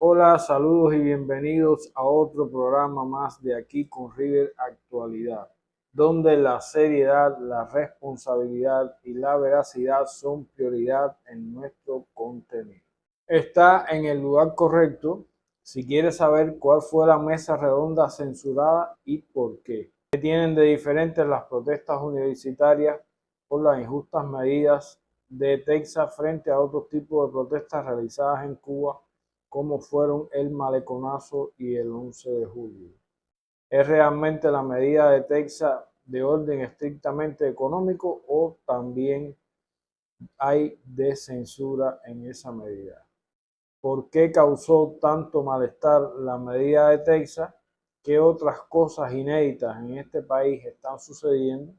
Hola, saludos y bienvenidos a otro programa más de Aquí con River Actualidad, donde la seriedad, la responsabilidad y la veracidad son prioridad en nuestro contenido. Está en el lugar correcto si quieres saber cuál fue la mesa redonda censurada y por qué. ¿Qué tienen de diferentes las protestas universitarias por las injustas medidas de Texas frente a otros tipos de protestas realizadas en Cuba, como fueron el Maleconazo y el 11 de julio? ¿Es realmente la medida de Texas de orden estrictamente económico o también hay de censura en esa medida? ¿Por qué causó tanto malestar la medida de Texas? ¿Qué otras cosas inéditas en este país están sucediendo?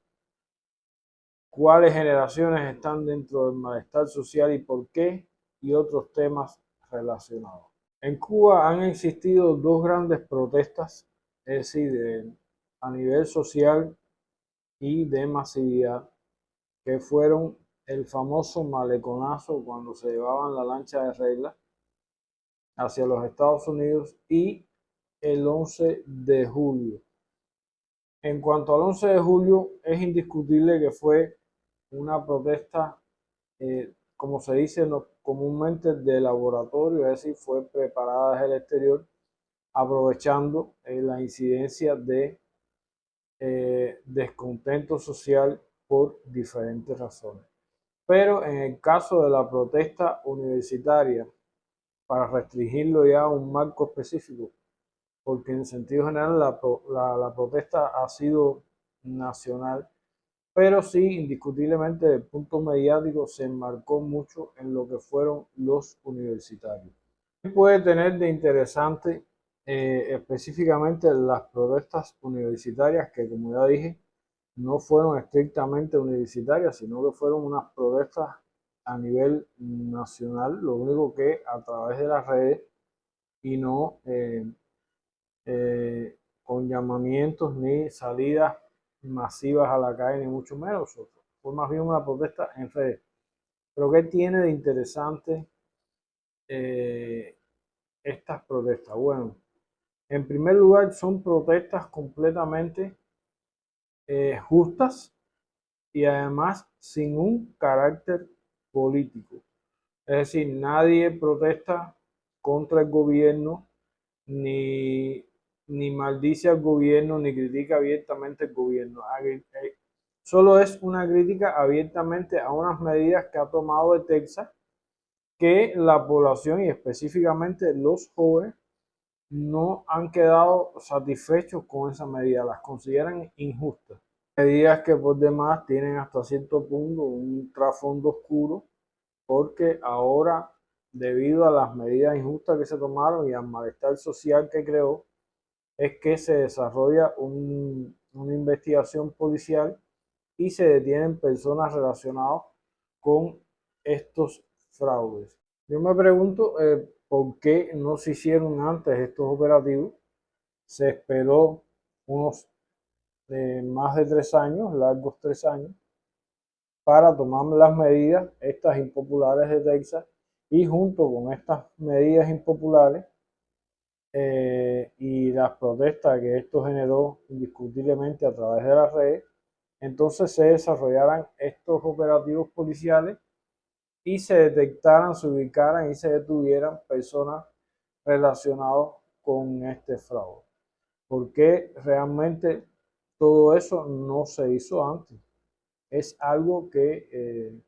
¿Cuáles generaciones están dentro del malestar social y por qué? Y otros temas relacionados. En Cuba han existido dos grandes protestas, es decir, a nivel social y de masividad, que fueron el famoso maleconazo cuando se llevaban la lancha de regla hacia los Estados Unidos y el 11 de julio. En cuanto al 11 de julio, es indiscutible que fue una protesta, como se dice comúnmente, de laboratorio, es decir, fue preparada desde el exterior, aprovechando la incidencia de descontento social por diferentes razones. Pero en el caso de la protesta universitaria, para restringirlo ya a un marco específico, porque en sentido general la protesta ha sido nacional, pero sí, indiscutiblemente, desde el punto mediático se enmarcó mucho en lo que fueron los universitarios. ¿Qué puede tener de interesante específicamente las protestas universitarias que, como ya dije, no fueron estrictamente universitarias, sino que fueron unas protestas a nivel nacional, lo único que a través de las redes y no con llamamientos ni salidas masivas a la calle, ni mucho menos? Fue más bien una protesta en redes. Pero ¿qué tiene de interesante eh, estas protestas? Bueno, en primer lugar, son protestas completamente justas y además sin un carácter político. Es decir, nadie protesta contra el gobierno, ni, ni maldice al gobierno, ni critica abiertamente al gobierno. Solo es una crítica abiertamente a unas medidas que ha tomado de Texas, que la población y específicamente los jóvenes no han quedado satisfechos con esa medida, las consideran injustas. Medidas que por demás tienen hasta cierto punto un trasfondo oscuro, porque ahora, debido a las medidas injustas que se tomaron y al malestar social que creó, es que se desarrolla una investigación policial y se detienen personas relacionadas con estos fraudes. Yo me pregunto por qué no se hicieron antes estos operativos. Se esperó unos más de 3 años, largos 3 años, para tomar las medidas, estas impopulares de Texas, y junto con estas medidas impopulares y las protestas que esto generó indiscutiblemente a través de las redes, entonces se desarrollaran estos operativos policiales y se detectaran, se ubicaran y se detuvieran personas relacionadas con este fraude. Porque realmente todo eso no se hizo antes. Es algo que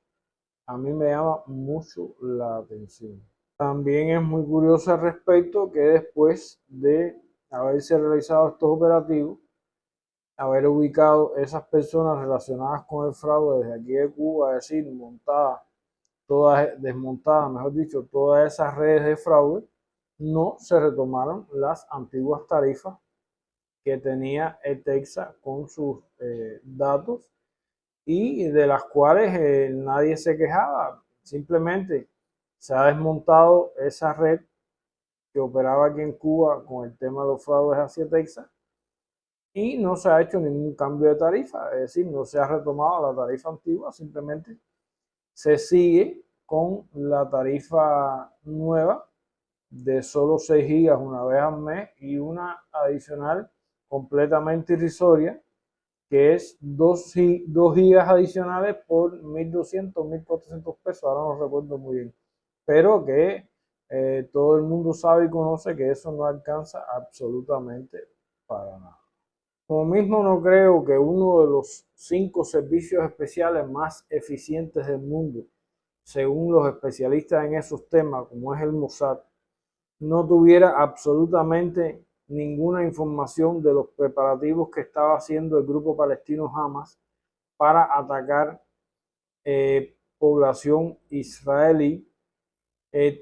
a mí me llama mucho la atención. También es muy curioso al respecto que después de haberse realizado estos operativos, haber ubicado esas personas relacionadas con el fraude desde aquí de Cuba, es decir, montadas, todas desmontadas, mejor dicho, todas esas redes de fraude, no se retomaron las antiguas tarifas que tenía el Texas con sus datos y de las cuales nadie se quejaba. Simplemente se ha desmontado esa red que operaba aquí en Cuba con el tema de los fraudes hacia Texas y no se ha hecho ningún cambio de tarifa, es decir, no se ha retomado la tarifa antigua, simplemente se sigue con la tarifa nueva de solo 6 gigas una vez al mes y una adicional completamente irrisoria que es 2 gigas adicionales por 1.200, 1.400 pesos, ahora no recuerdo muy bien, pero que todo el mundo sabe y conoce que eso no alcanza absolutamente para nada. Como mismo no creo que uno de los 5 servicios especiales más eficientes del mundo, según los especialistas en esos temas, como es el Mossad, no tuviera absolutamente ninguna información de los preparativos que estaba haciendo el grupo palestino Hamas para atacar población israelí.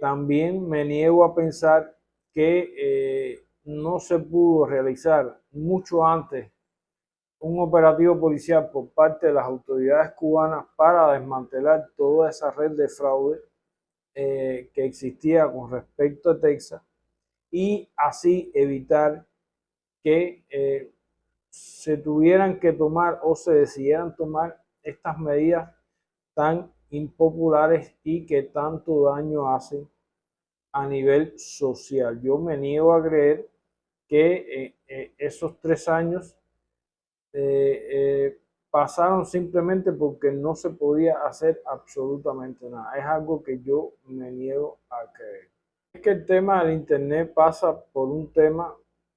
También me niego a pensar que no se pudo realizar mucho antes un operativo policial por parte de las autoridades cubanas para desmantelar toda esa red de fraude que existía con respecto a Texas y así evitar que se tuvieran que tomar o se decidieran tomar estas medidas tan impopulares y que tanto daño hacen a nivel social. Yo me niego a creer que esos 3 años pasaron simplemente porque no se podía hacer absolutamente nada. Es algo que yo me niego a creer. Es que el tema del Internet pasa por un tema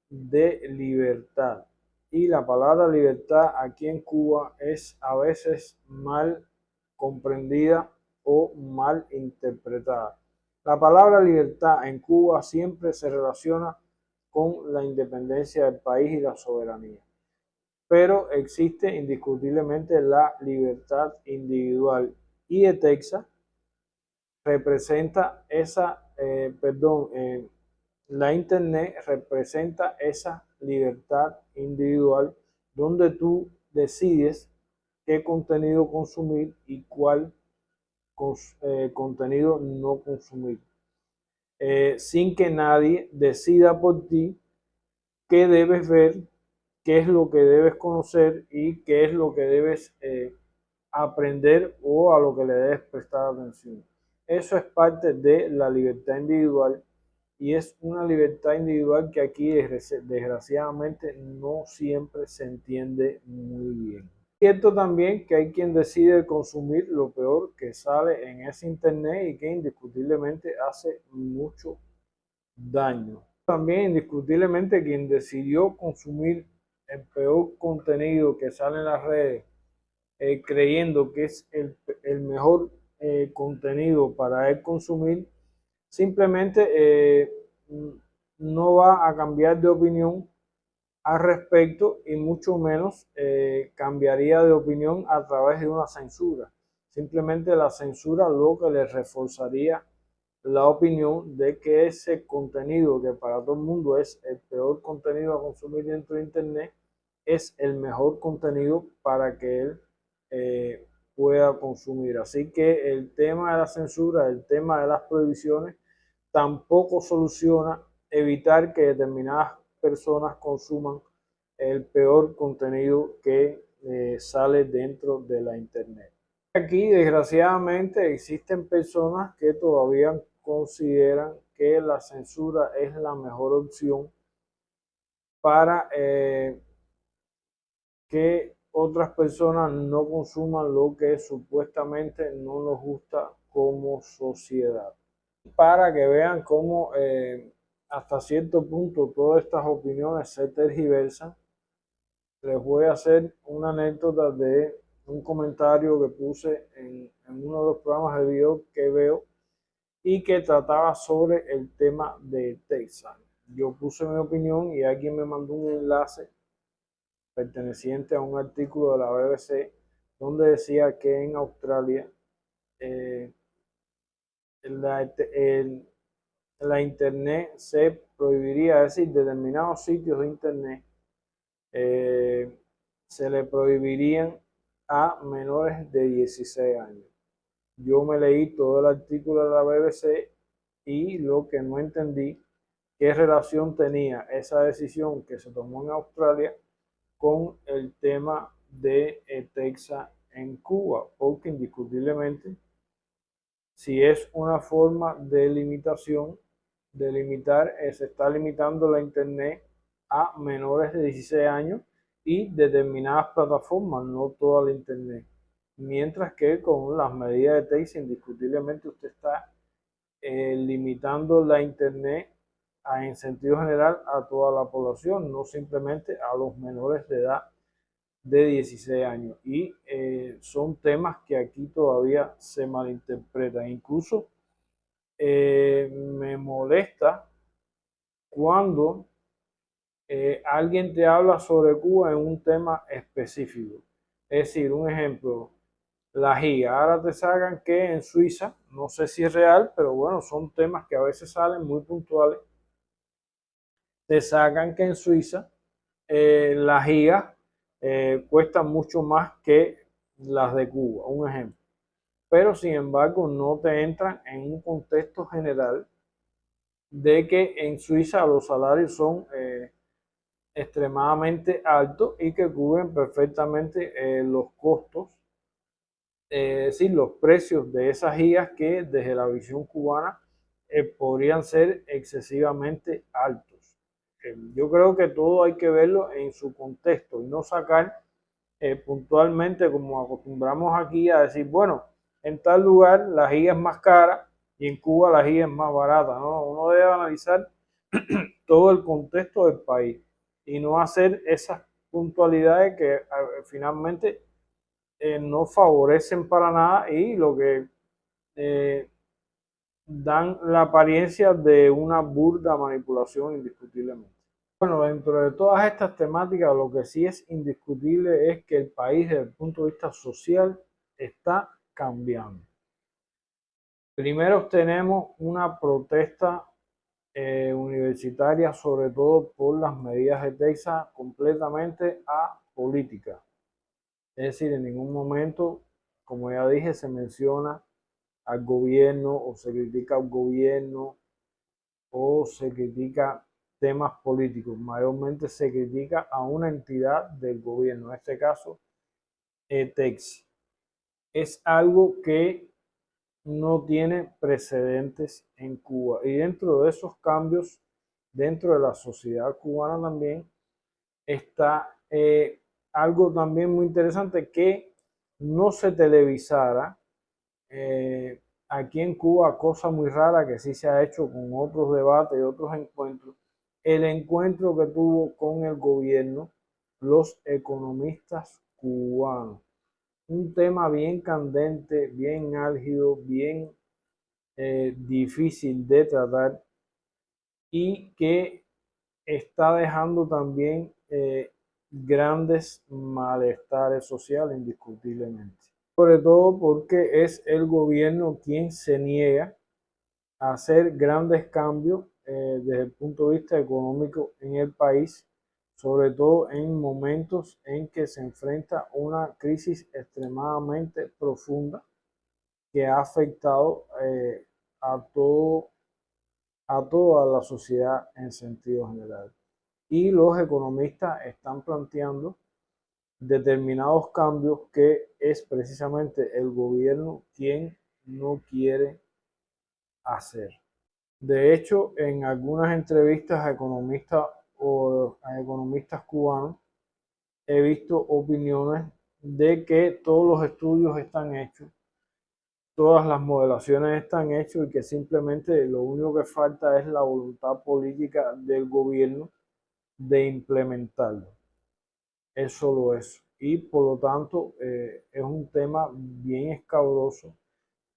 de libertad. Y la palabra libertad aquí en Cuba es a veces mal comprendida o mal interpretada. La palabra libertad en Cuba siempre se relaciona con la independencia del país y la soberanía. Pero existe indiscutiblemente la libertad individual y de Texas representa la Internet representa esa libertad individual donde tú decides qué contenido consumir y cuál contenido no consumir, sin que nadie decida por ti qué debes ver, qué es lo que debes conocer y qué es lo que debes aprender o a lo que le debes prestar atención. Eso es parte de la libertad individual y es una libertad individual que aquí desgraciadamente no siempre se entiende muy bien. Cierto también que hay quien decide consumir lo peor que sale en ese internet y que indiscutiblemente hace mucho daño. También indiscutiblemente quien decidió consumir el peor contenido que sale en las redes, creyendo que es el mejor contenido para él consumir, simplemente no va a cambiar de opinión al respecto y mucho menos cambiaría de opinión a través de una censura. Simplemente la censura lo que le reforzaría la opinión de que ese contenido que para todo el mundo es el peor contenido a consumir dentro de Internet es el mejor contenido para que él pueda consumir. Así que el tema de la censura, el tema de las prohibiciones, tampoco soluciona evitar que determinadas personas consuman el peor contenido que sale dentro de la Internet. Aquí, desgraciadamente, existen personas que todavía consideran que la censura es la mejor opción para que otras personas no consuman lo que supuestamente no nos gusta como sociedad. Para que vean cómo hasta cierto punto todas estas opiniones se tergiversan, les voy a hacer una anécdota de un comentario que puse en uno de los programas de video que veo y que trataba sobre el tema de Texas. Yo puse mi opinión y alguien me mandó un enlace perteneciente a un artículo de la BBC donde decía que en Australia eh, la, la internet se prohibiría, es decir, determinados sitios de internet eh, se le prohibirían a menores de 16 años. Yo me leí todo el artículo de la BBC y lo que no entendí, qué relación tenía esa decisión que se tomó en Australia con el tema de Texas en Cuba, porque indiscutiblemente, si es una forma de limitación de limitar, se está limitando la internet a menores de 16 años y determinadas plataformas, no toda la internet. Mientras que con las medidas de TEIS indiscutiblemente usted está limitando la internet en sentido general a toda la población, no simplemente a los menores de edad de 16 años. Y son temas que aquí todavía se malinterpretan. Incluso me molesta cuando alguien te habla sobre Cuba en un tema específico. Es decir, un ejemplo, la giga. Ahora te sacan que en Suiza, no sé si es real, pero bueno, son temas que a veces salen muy puntuales. Te sacan que en Suiza las gigas cuestan mucho más que las de Cuba, un ejemplo. Pero sin embargo no te entran en un contexto general de que en Suiza los salarios son extremadamente altos y que cubren perfectamente los costos, es decir, los precios de esas gigas que desde la visión cubana podrían ser excesivamente altos. Yo creo que todo hay que verlo en su contexto y no sacar puntualmente como acostumbramos aquí a decir, bueno, en tal lugar la giga es más cara y en Cuba la giga es más barata, ¿no? Uno debe analizar todo el contexto del país y no hacer esas puntualidades que finalmente no favorecen para nada y lo que eh, dan la apariencia de una burda manipulación indiscutiblemente. Bueno, dentro de todas estas temáticas, lo que sí es indiscutible es que el país desde el punto de vista social está cambiando. Primero tenemos una protesta universitaria, sobre todo por las medidas de Texas, completamente apolítica. Es decir, en ningún momento, como ya dije, se menciona al gobierno o se critica al gobierno o se critica temas políticos. Mayormente se critica a una entidad del gobierno, en este caso, ETEX. Es algo que no tiene precedentes en Cuba. Y dentro de esos cambios, dentro de la sociedad cubana también, está algo también muy interesante que no se televisara aquí en Cuba, cosa muy rara que sí se ha hecho con otros debates y otros encuentros, el encuentro que tuvo con el gobierno los economistas cubanos. Un tema bien candente, bien álgido, bien difícil de tratar y que está dejando también grandes malestares sociales indiscutiblemente. Sobre todo porque es el gobierno quien se niega a hacer grandes cambios desde el punto de vista económico en el país, sobre todo en momentos en que se enfrenta una crisis extremadamente profunda que ha afectado a todo a toda la sociedad en sentido general. Y los economistas están planteando determinados cambios que es precisamente el gobierno quien no quiere hacer. De hecho, en algunas entrevistas a economistas o a economistas cubanos, he visto opiniones de que todos los estudios están hechos, todas las modelaciones están hechas y que simplemente lo único que falta es la voluntad política del gobierno de implementarlo. Es solo eso. Y por lo tanto es un tema bien escabroso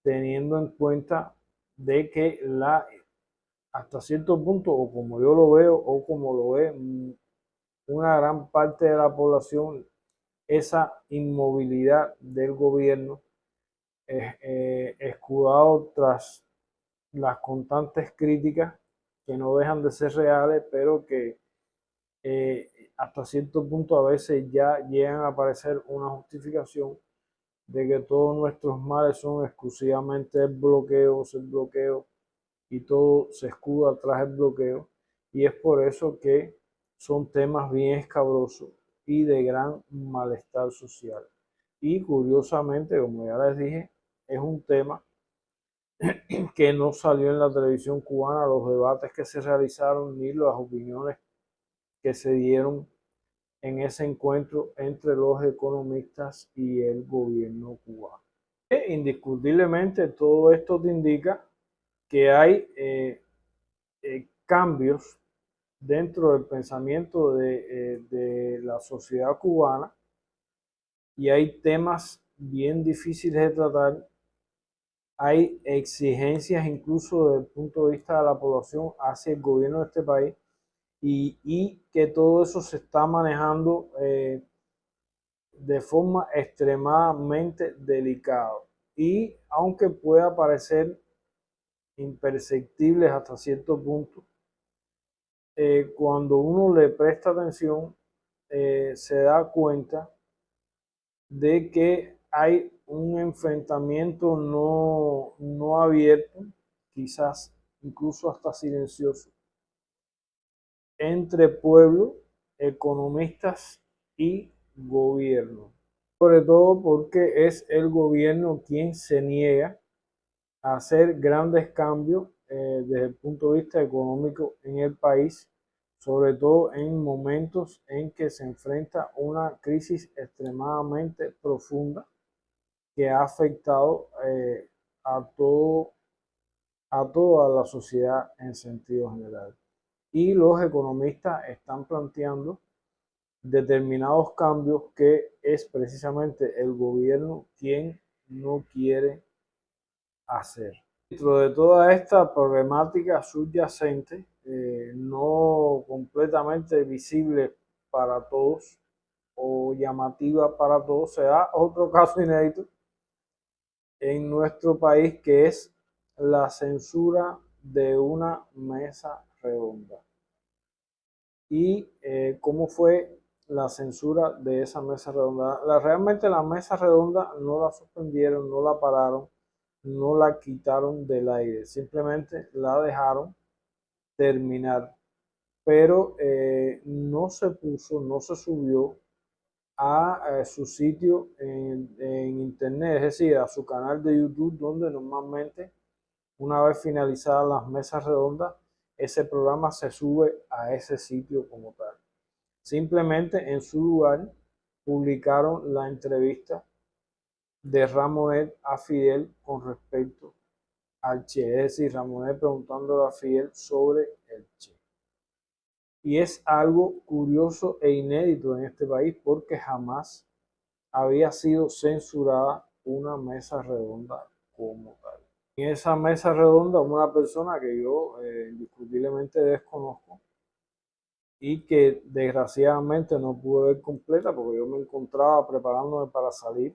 teniendo en cuenta de que hasta cierto punto, o como yo lo veo, o como lo ve una gran parte de la población, esa inmovilidad del gobierno escudado tras las constantes críticas que no dejan de ser reales, pero que hasta cierto punto a veces ya llegan a aparecer una justificación de que todos nuestros males son exclusivamente el bloqueo y todo se escuda tras el bloqueo. Y es por eso que son temas bien escabrosos y de gran malestar social. Y curiosamente, como ya les dije, es un tema que no salió en la televisión cubana, los debates que se realizaron ni las opiniones que se dieron en ese encuentro entre los economistas y el gobierno cubano. Indiscutiblemente todo esto te indica que hay cambios dentro del pensamiento de la sociedad cubana y hay temas bien difíciles de tratar, hay exigencias incluso desde el punto de vista de la población hacia el gobierno de este país y que todo eso se está manejando de forma extremadamente delicada. Y aunque pueda parecer imperceptibles hasta cierto punto, cuando uno le presta atención, se da cuenta de que hay un enfrentamiento no abierto, quizás incluso hasta silencioso, entre pueblo, economistas y gobierno. Sobre todo porque es el gobierno quien se niega a hacer grandes cambios desde el punto de vista económico en el país, sobre todo en momentos en que se enfrenta una crisis extremadamente profunda que ha afectado a, todo, a toda la sociedad en sentido general. Y los economistas están planteando determinados cambios que es precisamente el gobierno quien no quiere hacer. Dentro de toda esta problemática subyacente, no completamente visible para todos o llamativa para todos, se da otro caso inédito en nuestro país que es la censura de una mesa redonda. Y cómo fue la censura de esa mesa redonda. Realmente la mesa redonda no la suspendieron, no la pararon, no la quitaron del aire, simplemente la dejaron terminar, pero no se puso, no se subió a su sitio en internet, es decir, a su canal de YouTube, donde normalmente una vez finalizadas las mesas redondas, ese programa se sube a ese sitio como tal. Simplemente en su lugar publicaron la entrevista de Ramonet a Fidel con respecto al Che, es decir, Ramonet preguntándole a Fidel sobre el Che. Y es algo curioso e inédito en este país porque jamás había sido censurada una mesa redonda como tal. En esa mesa redonda, una persona que yo indiscutiblemente desconozco y que desgraciadamente no pude ver completa porque yo me encontraba preparándome para salir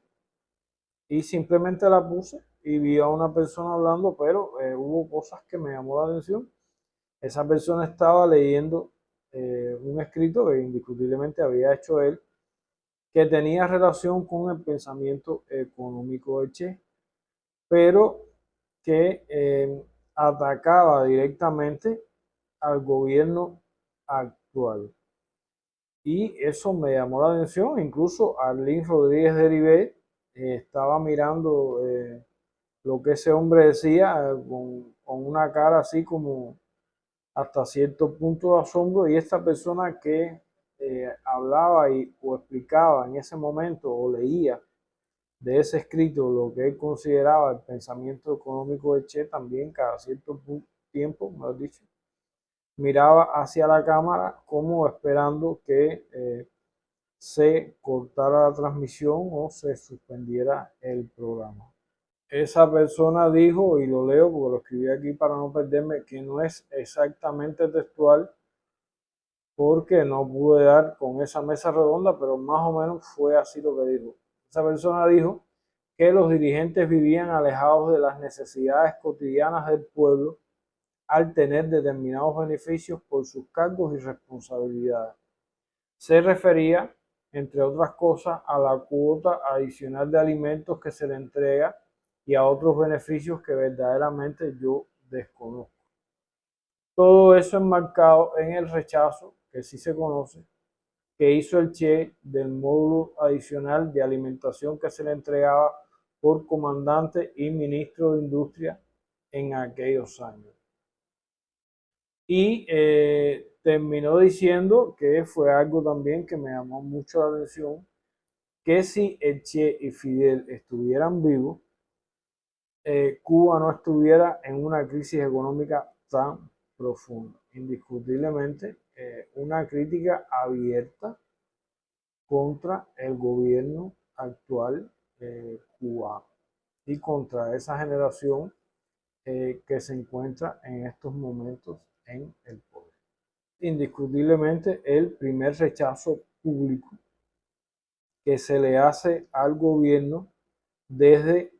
y simplemente la puse y vi a una persona hablando, pero hubo cosas que me llamó la atención. Esa persona estaba leyendo un escrito que indiscutiblemente había hecho él, que tenía relación con el pensamiento económico de Che, pero que atacaba directamente al gobierno actual. Y eso me llamó la atención, incluso Arlene Rodríguez de Ribey estaba mirando lo que ese hombre decía con una cara así como hasta cierto punto de asombro, y esta persona que hablaba o explicaba en ese momento o leía de ese escrito lo que él consideraba el pensamiento económico de Che, también cada cierto tiempo, mejor dicho, miraba hacia la cámara como esperando que se cortara la transmisión o se suspendiera el programa. Esa persona dijo, y lo leo porque lo escribí aquí para no perderme, que no es exactamente textual porque no pude dar con esa mesa redonda, pero más o menos fue así lo que dijo. Esa persona dijo que los dirigentes vivían alejados de las necesidades cotidianas del pueblo al tener determinados beneficios por sus cargos y responsabilidades. Se refería, entre otras cosas, a la cuota adicional de alimentos que se le entrega y a otros beneficios que verdaderamente yo desconozco. Todo eso enmarcado en el rechazo, que sí se conoce, que hizo el Che del módulo adicional de alimentación que se le entregaba por comandante y ministro de Industria en aquellos años. Y terminó diciendo que fue algo también que me llamó mucho la atención, que si el Che y Fidel estuvieran vivos, Cuba no estuviera en una crisis económica tan profunda. Indiscutiblemente, una crítica abierta contra el gobierno actual cubano y contra esa generación que se encuentra en estos momentos en el poder. Indiscutiblemente, el primer rechazo público que se le hace al gobierno desde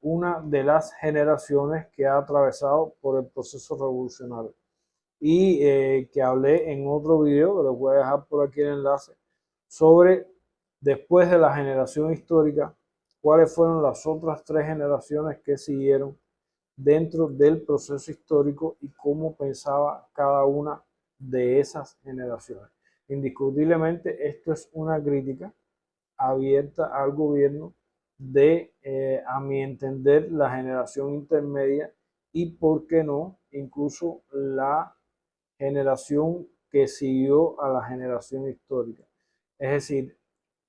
una de las generaciones que ha atravesado por el proceso revolucionario y que hablé en otro video, que lo voy a dejar por aquí el enlace, sobre después de la generación histórica, cuáles fueron las otras tres generaciones que siguieron dentro del proceso histórico y cómo pensaba cada una de esas generaciones. Indiscutiblemente, esto es una crítica abierta al gobierno de, a mi entender, la generación intermedia y, por qué no, incluso la generación que siguió a la generación histórica. Es decir,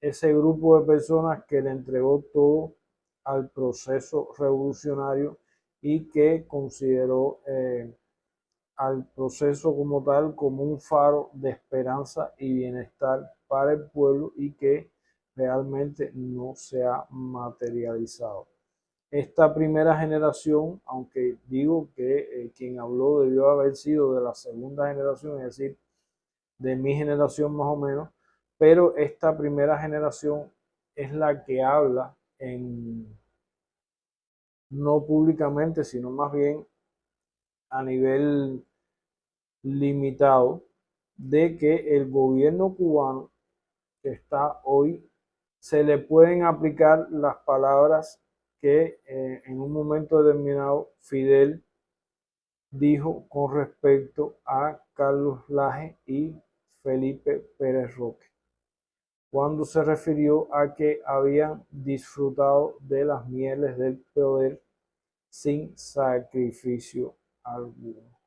ese grupo de personas que le entregó todo al proceso revolucionario y que consideró al proceso como tal como un faro de esperanza y bienestar para el pueblo y que realmente no se ha materializado. Esta primera generación, aunque digo que quien habló debió haber sido de la segunda generación, es decir, de mi generación más o menos, pero esta primera generación es la que habla no públicamente, sino más bien a nivel limitado, de que el gobierno cubano que está hoy se le pueden aplicar las palabras que en un momento determinado Fidel dijo con respecto a Carlos Laje y Felipe Pérez Roque, cuando se refirió a que habían disfrutado de las mieles del poder sin sacrificio alguno.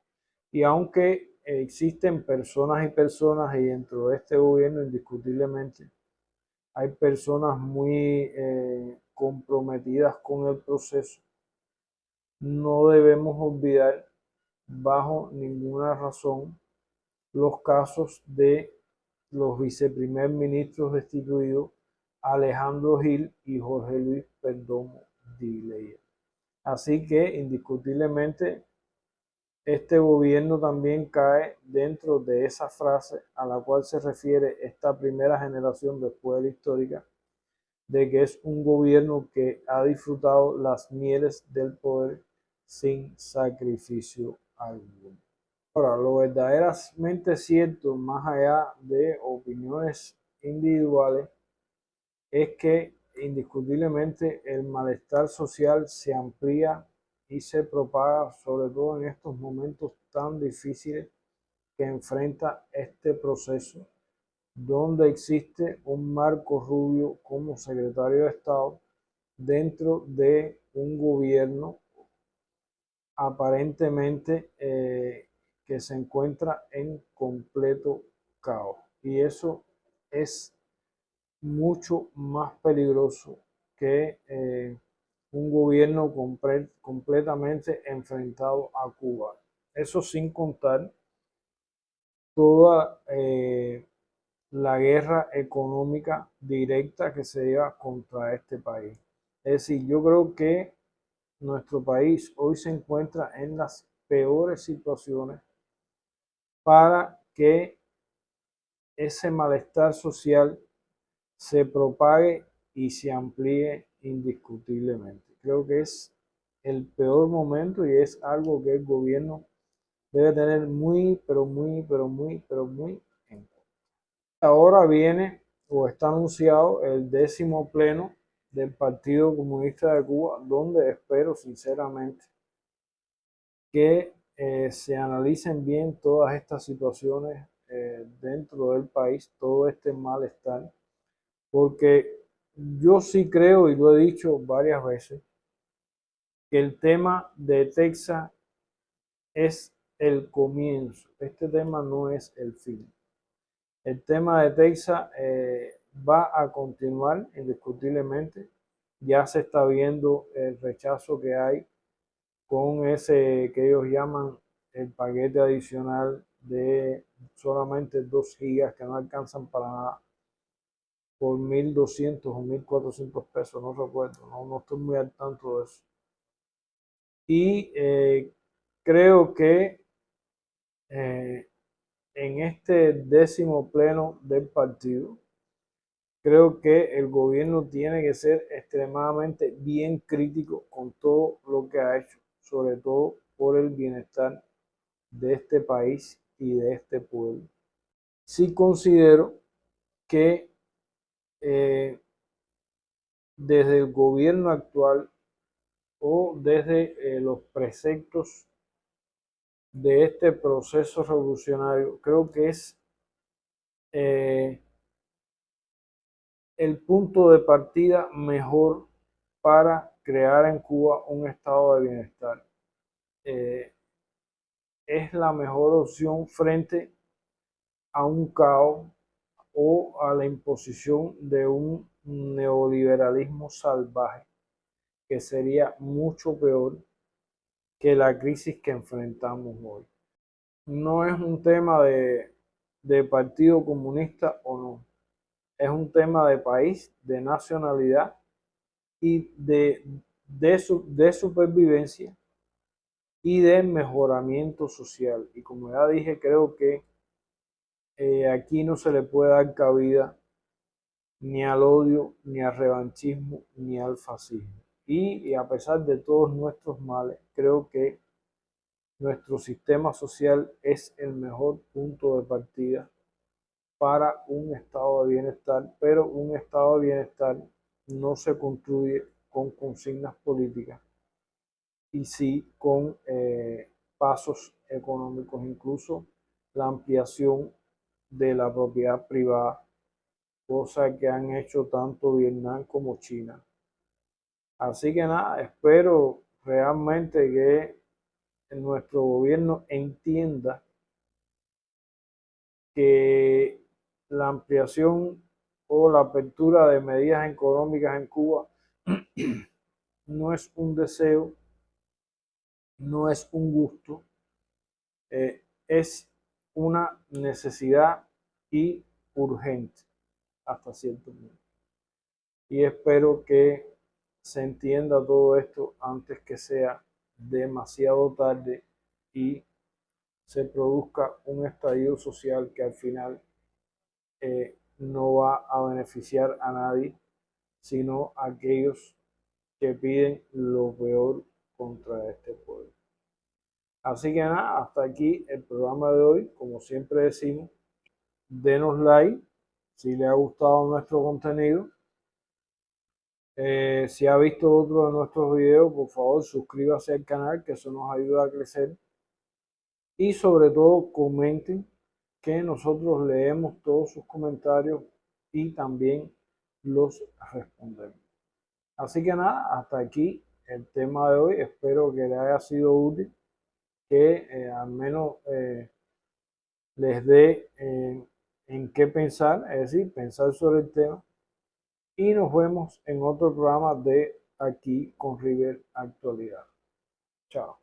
Y aunque existen personas y personas, y dentro de este gobierno indiscutiblemente hay personas muy comprometidas con el proceso, no debemos olvidar bajo ninguna razón los casos de los viceprimer ministros destituidos Alejandro Gil y Jorge Luis Perdomo Dileya. Así que indiscutiblemente este gobierno también cae dentro de esa frase a la cual se refiere esta primera generación después de la histórica, de que es un gobierno que ha disfrutado las mieles del poder sin sacrificio alguno. Ahora, lo verdaderamente cierto, más allá de opiniones individuales, es que indiscutiblemente el malestar social se amplía y se propaga, sobre todo en estos momentos tan difíciles que enfrenta este proceso, donde existe un Marco Rubio como secretario de Estado dentro de un gobierno aparentemente que se encuentra en completo caos. Y eso es mucho más peligroso que un gobierno completamente enfrentado a Cuba. Eso sin contar toda la guerra económica directa que se lleva contra este país. Es decir, yo creo que nuestro país hoy se encuentra en las peores situaciones para que ese malestar social se propague y se amplíe indiscutiblemente. Creo que es el peor momento y es algo que el gobierno debe tener muy, pero muy, pero muy, pero muy en cuenta. Ahora viene o está anunciado el 10º pleno del Partido Comunista de Cuba, donde espero sinceramente que se analicen bien todas estas situaciones dentro del país, todo este malestar, porque yo sí creo, y lo he dicho varias veces, que el tema de Texas es el comienzo. Este tema no es el fin. El tema de Texas va a continuar indiscutiblemente. Ya se está viendo el rechazo que hay con ese que ellos llaman el paquete adicional de solamente 2 gigas que no alcanzan para nada por 1.200 o 1.400 pesos, no recuerdo, no estoy muy al tanto de eso. Y creo que eh, en este 10º pleno del partido, creo que el gobierno tiene que ser extremadamente bien crítico con todo lo que ha hecho, sobre todo por el bienestar de este país y de este pueblo. Sí considero que eh, desde el gobierno actual o desde los preceptos de este proceso revolucionario, creo que es eh, el punto de partida mejor para crear en Cuba un estado de bienestar. Eh, es la mejor opción frente a un caos o a la imposición de un neoliberalismo salvaje, que sería mucho peor que la crisis que enfrentamos hoy. No es un tema de partido comunista o no, es un tema de país, de nacionalidad y de supervivencia y de mejoramiento social. Y como ya dije, creo que aquí no se le puede dar cabida ni al odio, ni al revanchismo, ni al fascismo. Y a pesar de todos nuestros males, creo que nuestro sistema social es el mejor punto de partida para un estado de bienestar, pero un estado de bienestar no se construye con consignas políticas y sí con pasos económicos, incluso la ampliación de la propiedad privada, cosa que han hecho tanto Vietnam como China. Así que nada, espero realmente que nuestro gobierno entienda que la ampliación o la apertura de medidas económicas en Cuba no es un deseo, no es un gusto, es una necesidad y urgente hasta cierto punto. Y espero que se entienda todo esto antes que sea demasiado tarde y se produzca un estallido social que al final no va a beneficiar a nadie, sino a aquellos que piden lo peor contra este pueblo. Así que nada, hasta aquí el programa de hoy. Como siempre decimos, denos like si les ha gustado nuestro contenido. Si ha visto otro de nuestros videos, por favor suscríbase al canal, que eso nos ayuda a crecer. Y sobre todo comenten, que nosotros leemos todos sus comentarios y también los respondemos. Así que nada, hasta aquí el tema de hoy. Espero que les haya sido útil, que al menos les dé en qué pensar, es decir, pensar sobre el tema. Y nos vemos en otro programa de Aquí con River Actualidad. Chao.